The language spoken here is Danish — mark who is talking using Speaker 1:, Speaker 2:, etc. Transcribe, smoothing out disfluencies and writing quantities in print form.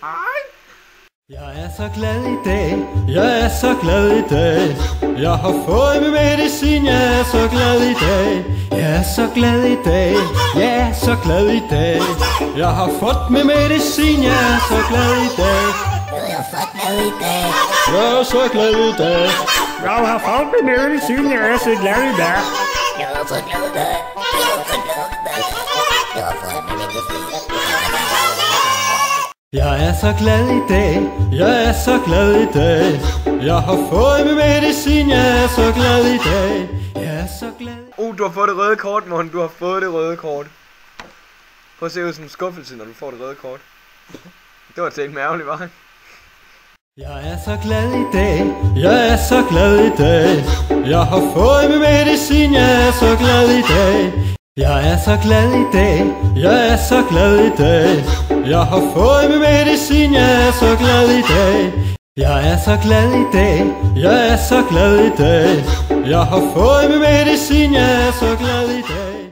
Speaker 1: Hej.
Speaker 2: Jeg er så glad i dag, jeg er så glad i dag. Jeg har fået min medicin, jeg er så glad i dag. Jeg er så glad i dag, jeg er så glad i dag. Jeg har fået min medicin, jeg er så glad i dag.
Speaker 3: Jeg er så glad i dag.
Speaker 2: Jeg er så glad i dag.
Speaker 1: Jeg har fået min medicin, jeg er så glad i dag.
Speaker 3: Jeg er så glad i dag. Jeg er så glad i dag. Jeg har fået min medicin.
Speaker 2: Jeg er så glad i dag, jeg er så glad i dag. Jeg har fået min medicin, jeg er så glad i dag. Jeg er så glad.
Speaker 4: Du har fået det røde kort, Morten. Du har fået det røde kort. Prøv at se ud som en skuffelse, når du får det røde kort. Det var til en mærkelig vej.
Speaker 2: Jeg er så glad i dag, jeg er så glad i dag. Jeg har fået min medicin, jeg er så glad i dag. Jeg er så glad i dag, jeg er så glad i dag. Jeg har fået min medicin, jeg er så glad i dag. Jeg er så glad i dag, jeg er så glad i dag. Jeg har fået min medicin, jeg er så glad i dag.